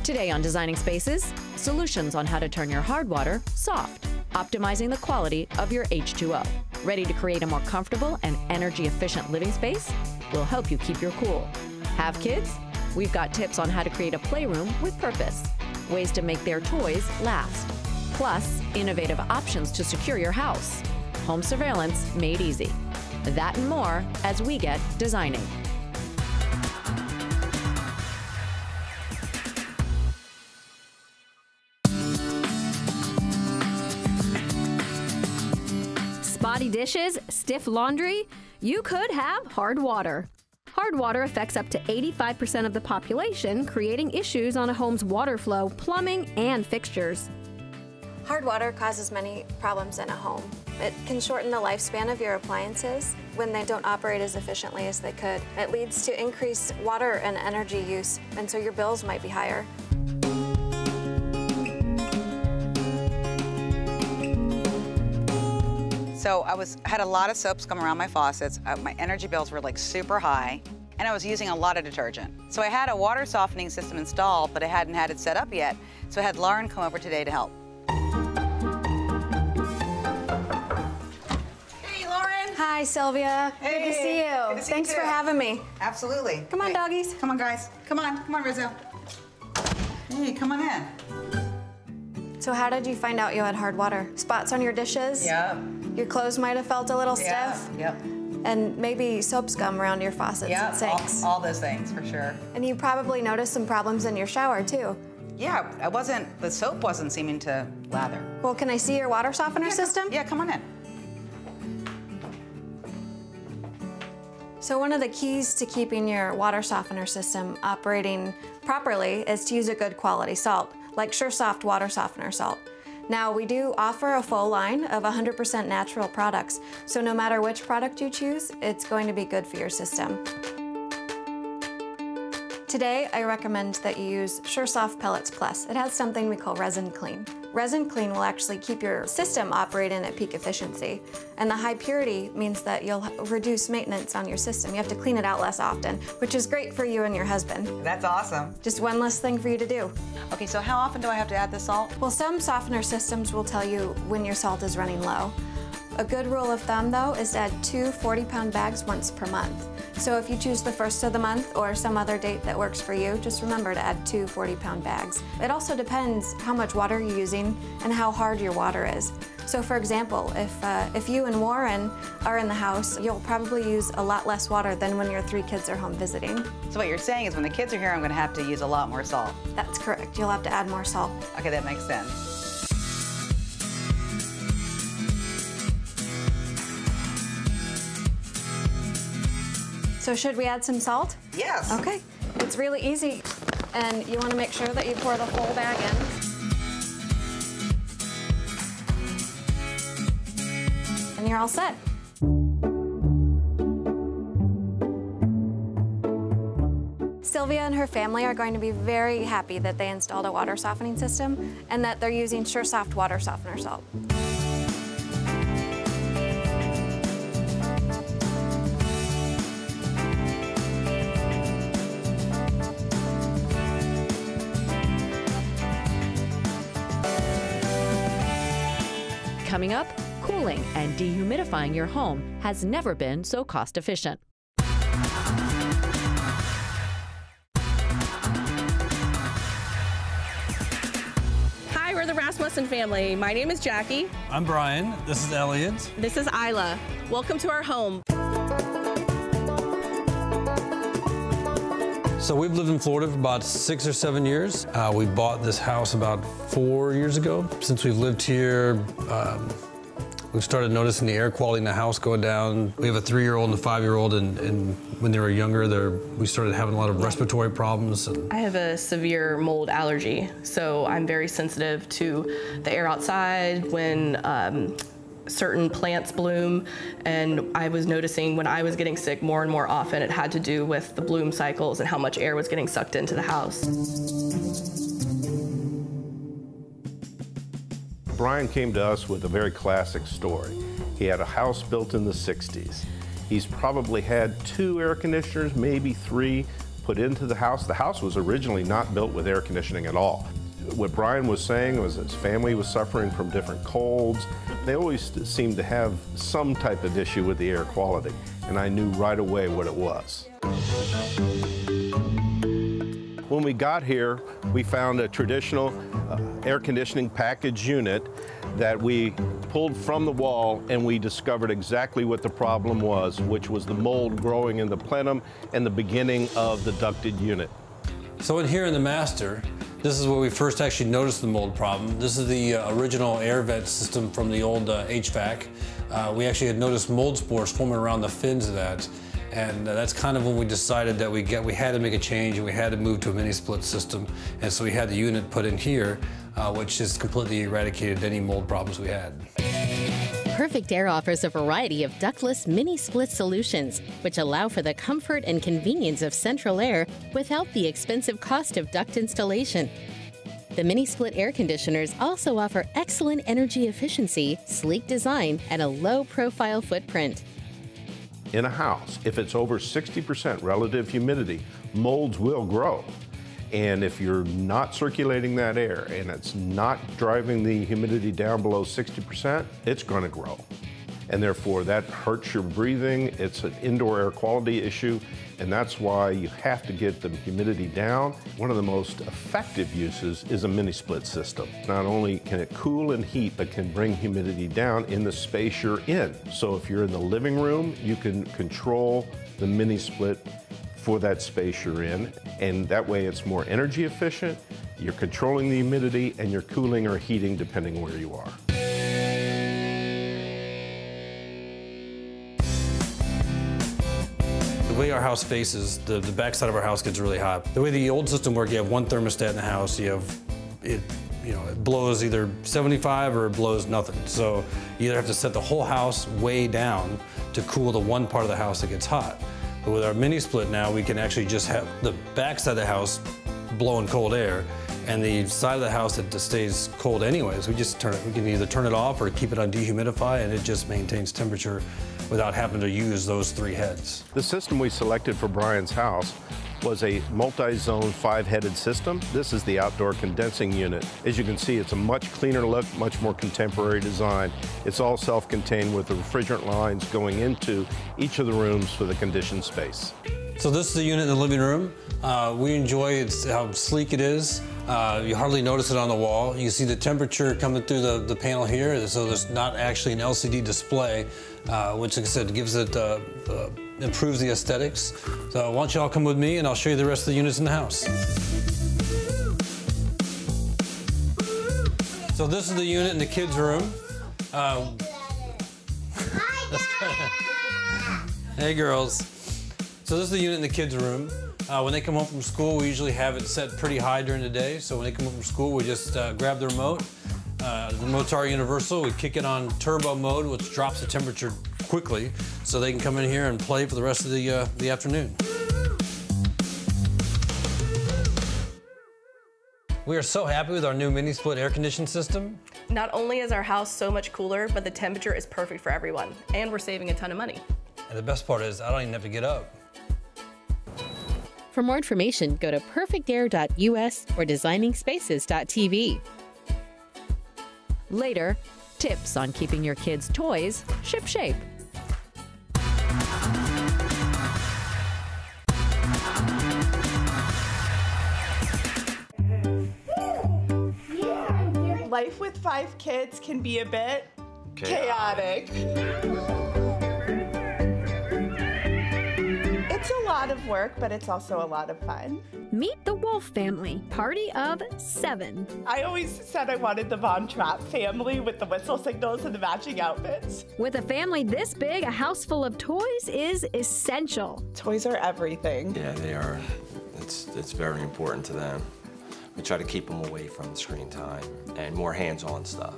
Today on Designing Spaces, solutions on how to turn your hard water soft, optimizing the quality of your H2O. Ready to create a more comfortable and energy-efficient living space? We'll help you keep your cool. Have kids? We've got tips on how to create a playroom with purpose, ways to make their toys last, plus innovative options to secure your house. Home surveillance made easy. That and more as we get designing. Spotty dishes, stiff laundry, you could have hard water. Hard water affects up to 85% of the population, creating issues on a home's water flow, plumbing, and fixtures. Hard water causes many problems in a home. It can shorten the lifespan of your appliances when they don't operate as efficiently as they could. It leads to increased water and energy use, and so your bills might be higher. So I had a lot of soaps come around my faucets. My energy bills were like super high, and I was using a lot of detergent. So I had a water softening system installed, but I hadn't had it set up yet. So I had Lauren come over today to help. Hey, Lauren. Hi, Sylvia. Hey. Good to see you. Good to see Thanks you for too. having me. Absolutely. Come on, Hey. doggies. Come on, guys. Come on, Rizzo. Hey, come on in. So how did you find out you had hard water? Spots on your dishes? Yep. Your clothes might have felt a little stiff? Yep. And maybe soap scum around your faucets and sinks. All those things, for sure. And you probably noticed some problems in your shower, too. Yeah, the soap wasn't seeming to lather. Well, can I see your water softener system? Yeah, come on in. So one of the keys to keeping your water softener system operating properly is to use a good quality salt, like SureSoft water softener salt. Now, we do offer a full line of 100% natural products, so no matter which product you choose, it's going to be good for your system. Today, I recommend that you use SureSoft Pellets Plus. It has something we call Resin Clean. Resin Clean will actually keep your system operating at peak efficiency, and the high purity means that you'll reduce maintenance on your system. You have to clean it out less often, which is great for you and your husband. That's awesome. Just one less thing for you to do. Okay, so how often do I have to add the salt? Well, some softener systems will tell you when your salt is running low. A good rule of thumb, though, is to add 2 40-pound bags once per month. So if you choose the first of the month or some other date that works for you, just remember to add 2 40-pound bags. It also depends how much water you're using and how hard your water is. So for example, if you and Warren are in the house, you'll probably use a lot less water than when your 3 kids are home visiting. So what you're saying is when the kids are here, I'm gonna have to use a lot more salt. That's correct. You'll have to add more salt. Okay, that makes sense. So should we add some salt? Yes. Okay. It's really easy, and you want to make sure that you pour the whole bag in. And you're all set. Sylvia and her family are going to be very happy that they installed a water softening system and that they're using SureSoft water softener salt. Coming up, cooling and dehumidifying your home has never been so cost efficient. Hi, we're the Rasmussen family. My name is Jackie. I'm Brian. This is Elliot. This is Isla. Welcome to our home. So we've lived in Florida for about 6 or 7 years. We bought this house about 4 years ago. Since we've lived here, we've started noticing the air quality in the house go down. We have a 3-year-old and a 5-year-old, and when they were younger, we started having a lot of respiratory problems. I have a severe mold allergy, so I'm very sensitive to the air outside when certain plants bloom, and I was noticing when I was getting sick more and more often, it had to do with the bloom cycles and how much air was getting sucked into the house. Brian came to us with a very classic story. He had a house built in the 60s. He's probably had 2 air conditioners, maybe 3, put into the house was originally not built with air conditioning at all. What Brian was saying was his family was suffering from different colds. They always seemed to have some type of issue with the air quality, and I knew right away what it was. When we got here, we found a traditional air conditioning package unit that we pulled from the wall, and we discovered exactly what the problem was, which was the mold growing in the plenum and the beginning of the ducted unit. So in here in the master, this is where we first actually noticed the mold problem. This is the original air vent system from the old HVAC. We actually had noticed mold spores forming around the fins of that. And that's kind of when we decided that we had to make a change and we had to move to a mini split system. And so we had the unit put in here, which just completely eradicated any mold problems we had. Perfect Aire offers a variety of ductless mini split solutions, which allow for the comfort and convenience of central air without the expensive cost of duct installation. The mini split air conditioners also offer excellent energy efficiency, sleek design, and a low profile footprint. In a house, if it's over 60% relative humidity, molds will grow. And if you're not circulating that air and it's not driving the humidity down below 60%, it's going to grow. And therefore, that hurts your breathing. It's an indoor air quality issue, and that's why you have to get the humidity down. One of the most effective uses is a mini split system. Not only can it cool and heat, but can bring humidity down in the space you're in. So if you're in the living room, you can control the mini split for that space you're in, and that way it's more energy efficient, you're controlling the humidity, and you're cooling or heating depending where you are. The way our house faces, the back side of our house gets really hot. The way the old system worked, you have one thermostat in the house, it blows either 75 or it blows nothing. So you either have to set the whole house way down to cool the one part of the house that gets hot. But with our mini split now, we can actually just have the back side of the house blowing cold air, and the side of the house that stays cold anyways, we can either turn it off or keep it on dehumidify, and it just maintains temperature without having to use those three heads. The system we selected for Brian's house was a multi-zone 5-headed system. This is the outdoor condensing unit. As you can see, it's a much cleaner look, much more contemporary design. It's all self-contained with the refrigerant lines going into each of the rooms for the conditioned space. So this is the unit in the living room. We enjoy how sleek it is. You hardly notice it on the wall. You see the temperature coming through the panel here, so there's not actually an LCD display, which, like I said, gives it, improves the aesthetics. So why don't you all come with me and I'll show you the rest of the units in the house. So this is the unit in the kids' room. Hey girls. So this is the unit in the kids' room. When they come home from school, we usually have it set pretty high during the day. So when they come home from school, we just grab the remote. The remotes are universal. We kick it on turbo mode, which drops the temperature quickly, so they can come in here and play for the rest of the afternoon. We are so happy with our new mini split air conditioning system. Not only is our house so much cooler, but the temperature is perfect for everyone, and we're saving a ton of money. And the best part is I don't even have to get up. For more information, go to perfectaire.us or designingspaces.tv. Later, tips on keeping your kids' toys ship-shape. Life with 5 kids can be a bit chaotic. It's a lot of work, but it's also a lot of fun. Meet the Wolf family, party of 7. I always said I wanted the Von Trapp family with the whistle signals and the matching outfits. With a family this big, a house full of toys is essential. Toys are everything. Yeah, they are. It's very important to them. We try to keep them away from screen time and more hands-on stuff.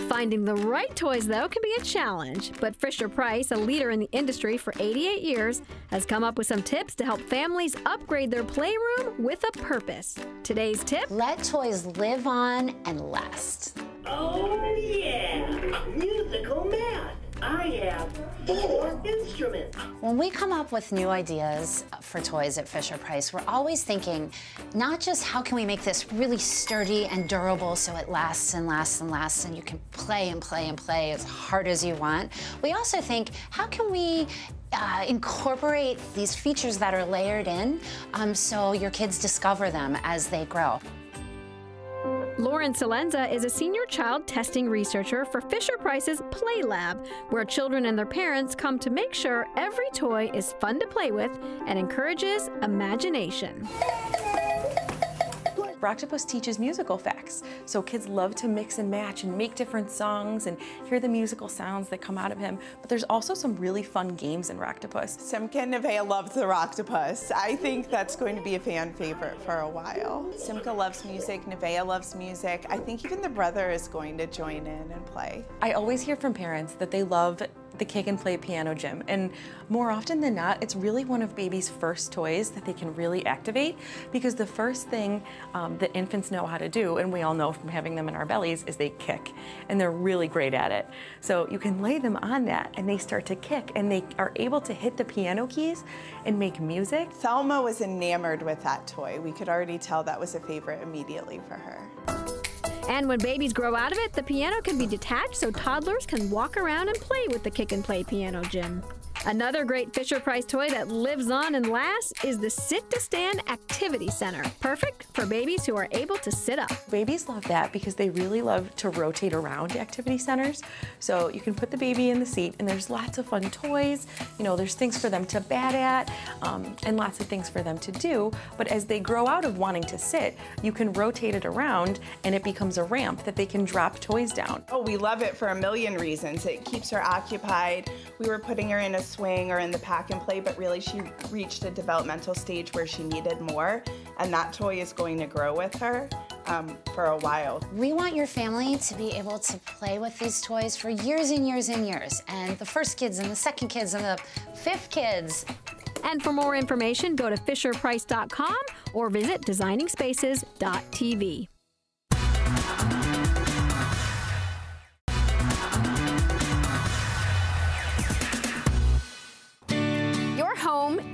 Finding the right toys, though, can be a challenge. But Fisher-Price, a leader in the industry for 88 years, has come up with some tips to help families upgrade their playroom with a purpose. Today's tip: let toys live on and last. Oh, yeah. Musical math. I have 4 instruments. When we come up with new ideas for toys at Fisher-Price, we're always thinking not just how can we make this really sturdy and durable so it lasts and lasts and lasts and you can play and play and play as hard as you want. We also think how can we incorporate these features that are layered in so your kids discover them as they grow. Lauren Salenza is a senior child testing researcher for Fisher-Price's Play Lab, where children and their parents come to make sure every toy is fun to play with and encourages imagination. Rocktopus teaches musical facts, so kids love to mix and match and make different songs and hear the musical sounds that come out of him. But there's also some really fun games in Rocktopus. Simca and Nevaeh love the Rocktopus. I think that's going to be a fan favorite for a while. Simca loves music, Nevaeh loves music. I think even the brother is going to join in and play. I always hear from parents that they love the Kick and Play piano gym, and more often than not, it's really one of baby's first toys that they can really activate, because the first thing that infants know how to do, and we all know from having them in our bellies, is they kick, and they're really great at it. So you can lay them on that and they start to kick, and they are able to hit the piano keys and make music. Thelma was enamored with that toy. We could already tell that was a favorite immediately for her. And when babies grow out of it, the piano can be detached so toddlers can walk around and play with the Kick and Play piano gym. Another great Fisher-Price toy that lives on and lasts is the Sit-to-Stand Activity Center, perfect for babies who are able to sit up. Babies love that because they really love to rotate around activity centers. So you can put the baby in the seat and there's lots of fun toys. You know, there's things for them to bat at and lots of things for them to do. But as they grow out of wanting to sit, you can rotate it around and it becomes a ramp that they can drop toys down. Oh, we love it for a million reasons. It keeps her occupied. We were putting her in a swing or in the pack and play, but really she reached a developmental stage where she needed more, and that toy is going to grow with her for a while. We want your family to be able to play with these toys for years and years and years, and the first kids and the second kids and the fifth kids. And for more information, go to fisherprice.com or visit designingspaces.tv.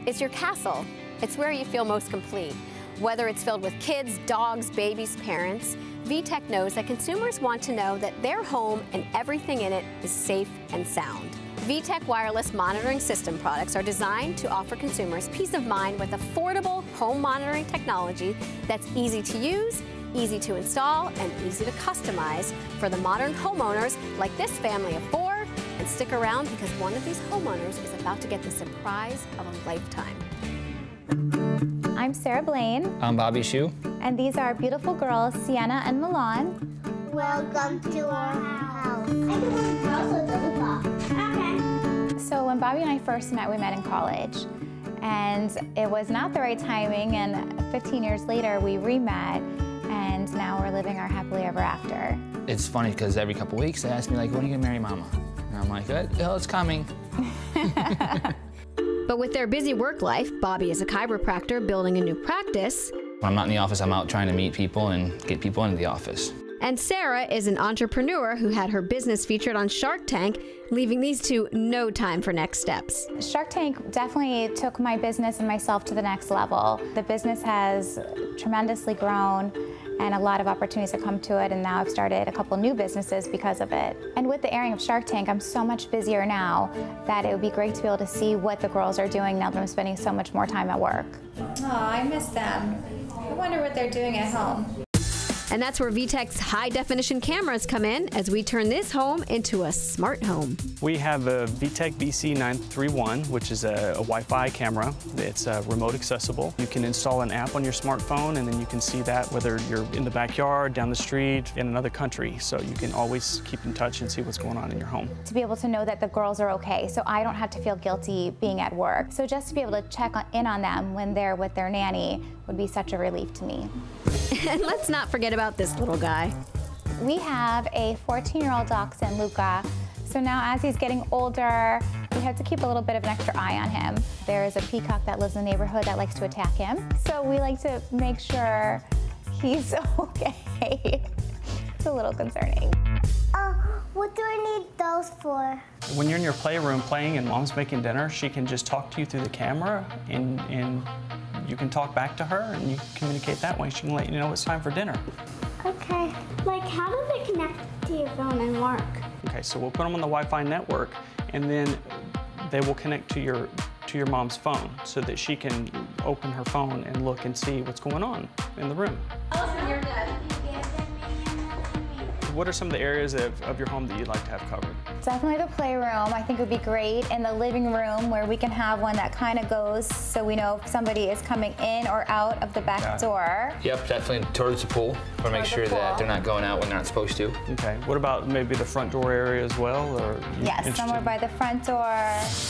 It's your castle. It's where you feel most complete. Whether it's filled with kids, dogs, babies, parents, Vtech knows that consumers want to know that their home and everything in it is safe and sound. Vtech wireless monitoring system products are designed to offer consumers peace of mind with affordable home monitoring technology that's easy to use, easy to install, and easy to customize for the modern homeowners like this family of 4. And stick around because one of these homeowners is about to get the surprise of a lifetime. I'm Sarah Blaine. I'm Bobby Shu. And these are our beautiful girls, Sienna and Milan. Welcome to our house. I can also do the clock. Okay. So when Bobby and I first met, we met in college. And it was not the right timing, and 15 years later, we re-met, and now we're living our happily ever after. It's funny because every couple weeks they ask me, like, when are you gonna marry Mama? And I'm like, oh, it's coming. But with their busy work life, Bobby is a chiropractor building a new practice. When I'm not in the office, I'm out trying to meet people and get people into the office. And Sarah is an entrepreneur who had her business featured on Shark Tank, leaving these two no time for next steps. Shark Tank definitely took my business and myself to the next level. The business has tremendously grown, and a lot of opportunities have come to it, and now I've started a couple new businesses because of it. And with the airing of Shark Tank, I'm so much busier now that it would be great to be able to see what the girls are doing now that I'm spending so much more time at work. Oh, I miss them. I wonder what they're doing at home. And that's where Vtech's high-definition cameras come in as we turn this home into a smart home. We have a Vtech VC931, which is a Wi-Fi camera. It's remote accessible. You can install an app on your smartphone, and then you can see that whether you're in the backyard, down the street, in another country. So you can always keep in touch and see what's going on in your home. To be able to know that the girls are okay, so I don't have to feel guilty being at work. So just to be able to check in on them when they're with their nanny would be such a relief to me. And let's not forget about this little guy. We have a 14-year-old dachshund, Luca. So now as he's getting older, we have to keep a little bit of an extra eye on him. There is a peacock that lives in the neighborhood that likes to attack him. So we like to make sure he's okay. It's a little concerning. What do I need those for? When you're in your playroom playing and mom's making dinner, she can just talk to you through the camera and you can talk back to her and you communicate that way. She can let you know it's time for dinner. Okay. Like, how do they connect to your phone and work? Okay, so we'll put them on the Wi-Fi network and then they will connect to your mom's phone so that she can open her phone and look and see what's going on in the room. You're good. What are some of the areas of your home that you'd like to have covered? Definitely the playroom, I think would be great, and the living room where we can have one that kind of goes so we know if somebody is coming in or out of the back door. Yep, definitely towards the pool. Want to make sure that they're not going out when they're not supposed to. Okay, what about maybe the front door area as well? Or Yes, somewhere by the front door.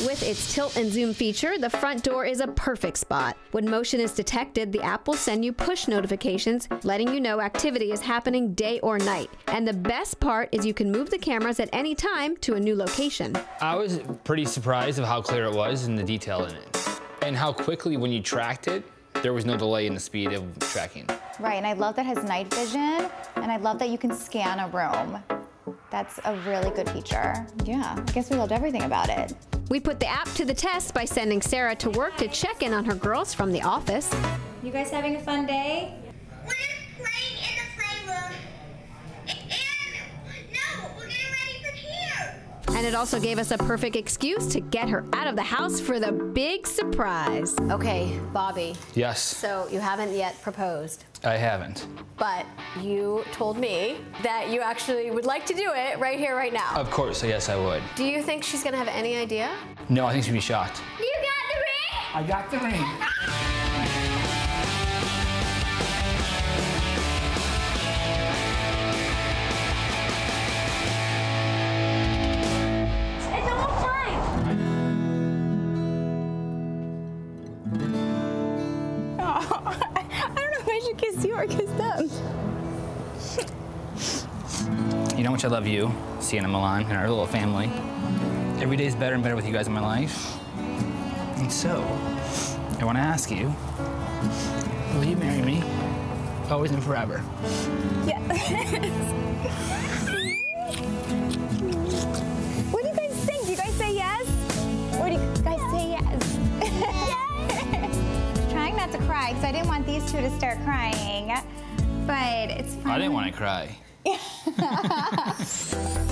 With its tilt and zoom feature, the front door is a perfect spot. When motion is detected, the app will send you push notifications, letting you know activity is happening day or night. And the best part is you can move the cameras at any time to a new location. I was pretty surprised of how clear it was and the detail in it. And how quickly when you tracked it, there was no delay in the speed of tracking. Right, and I love that it has night vision, and I love that you can scan a room. That's a really good feature. Yeah, I guess we loved everything about it. We put the app to the test by sending Sarah to work to check in on her girls from the office. You guys having a fun day? We're playing in the playroom. And no, we're getting ready for here. And it also gave us a perfect excuse to get her out of the house for the big surprise. Okay, Bobby. Yes. So you haven't yet proposed, I haven't. but you told me that you actually would like to do it right here, right now. Of course, so yes, I would. Do you think she's gonna have any idea? No, I think she'd be shocked. You got the ring? I got the ring. It's almost time. Oh, I don't know if I should kiss you or kiss them. You know how much I love you, Sienna, Milan, and our little family. Every day is better and better with you guys in my life. And so, I want to ask you, will you marry me? Always and forever. Yes. What do you guys think? Do you guys say yes? Or do you guys say yes? Yes. Trying not to cry, because I didn't want these two to start crying. But it's fine. I didn't want to cry.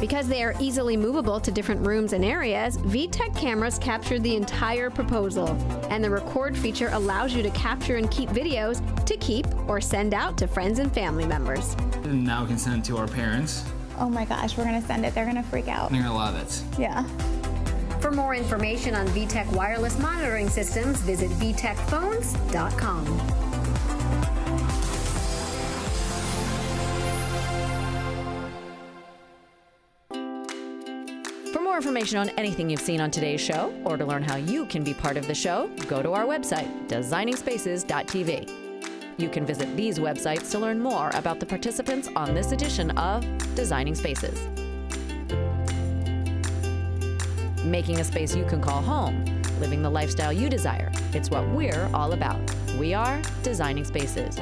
Because they are easily movable to different rooms and areas, Vtech cameras capture the entire proposal. And the record feature allows you to capture and keep videos to keep or send out to friends and family members. And now we can send it to our parents. Oh my gosh, we're going to send it. They're going to freak out. They're going to love it. Yeah. For more information on Vtech wireless monitoring systems, visit vtechphones.com. For more information on anything you've seen on today's show, or to learn how you can be part of the show, go to our website, designingspaces.tv. You can visit these websites to learn more about the participants on this edition of Designing Spaces. Making a space you can call home, living the lifestyle you desire. It's what we're all about. We are Designing Spaces.